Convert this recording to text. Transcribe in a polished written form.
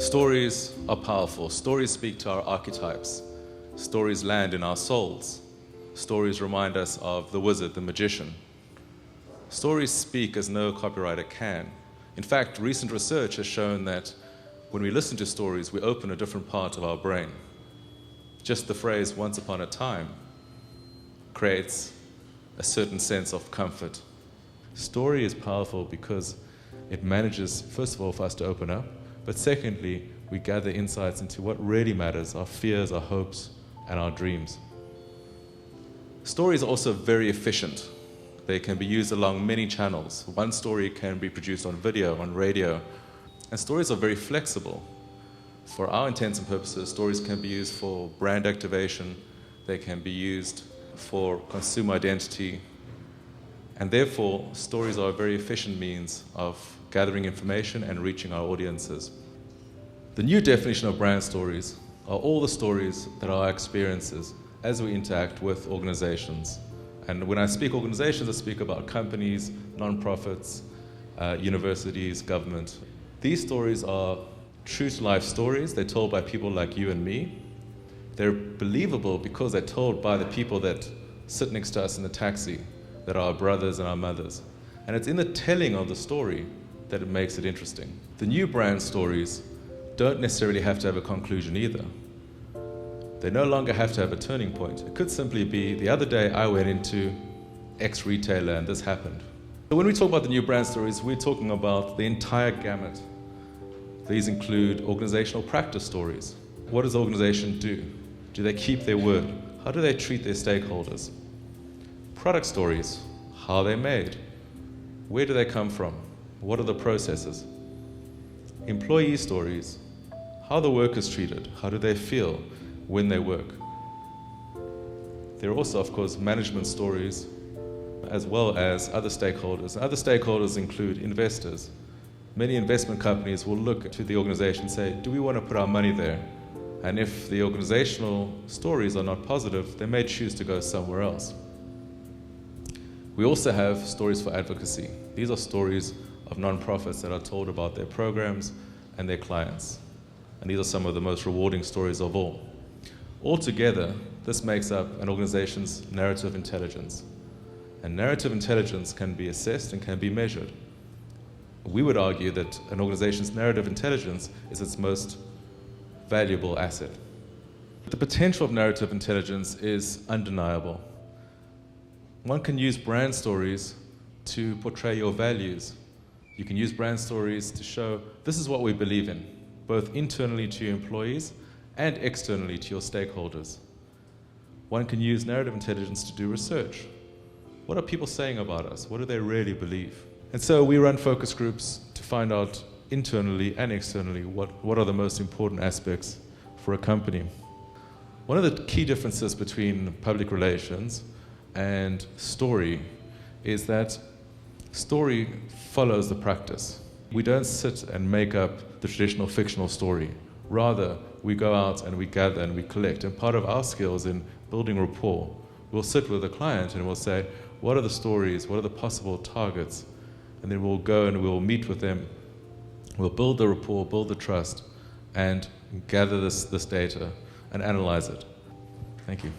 Stories are powerful. Stories speak to our archetypes. Stories land in our souls. Stories remind us of the wizard, the magician. Stories speak as no copywriter can. In fact, recent research has shown that when we listen to stories, we open a different part of our brain. Just the phrase "once upon a time" creates a certain sense of comfort. Story is powerful because it manages, first of all, for us to open up, but secondly, we gather insights into what really matters, our fears, our hopes, and our dreams. Stories are also very efficient. They can be used along many channels. One story can be produced on video, on radio, and stories are very flexible. For our intents and purposes, stories can be used for brand activation, they can be used for consumer identity, and therefore, stories are a very efficient means of gathering information and reaching our audiences. The new definition of brand stories are all the stories that are our experiences as we interact with organizations. And when I speak organizations, I speak about companies, non-profits, universities, government. These stories are true-to-life stories. They're told by people like you and me. They're believable because they're told by the people that sit next to us in the taxi, that are our brothers and our mothers. And it's in the telling of the story that it makes it interesting. The new brand stories don't necessarily have to have a conclusion either. They no longer have to have a turning point. It could simply be, the other day I went into X retailer and this happened. So when we talk about the new brand stories, we're talking about the entire gamut. These include organizational practice stories. What does the organization do? Do they keep their word? How do they treat their stakeholders? Product stories. How are they made? Where do they come from? What are the processes? Employee stories. How are the workers treated? How do they feel when they work? There are also, of course, management stories, as well as other stakeholders. Other stakeholders include investors. Many investment companies will look to the organization and say, do we want to put our money there? And if the organizational stories are not positive, they may choose to go somewhere else. We also have stories for advocacy. These are stories of nonprofits that are told about their programs and their clients. And these are some of the most rewarding stories of all. Altogether, this makes up an organization's narrative intelligence. And narrative intelligence can be assessed and can be measured. We would argue that an organization's narrative intelligence is its most valuable asset. The potential of narrative intelligence is undeniable. One can use brand stories to portray your values. You can use brand stories to show this is what we believe in, both internally to your employees and externally to your stakeholders. One can use narrative intelligence to do research. What are people saying about us? What do they really believe? And so we run focus groups to find out internally and externally what are the most important aspects for a company. One of the key differences between public relations and story is that story follows the practice. We don't sit and make up the traditional fictional story. Rather, we go out and we gather and we collect. And part of our skills in building rapport, we'll sit with the client and we'll say, what are the stories? What are the possible targets? And then we'll go and we'll meet with them. We'll build the rapport, build the trust, and gather this data and analyze it. Thank you.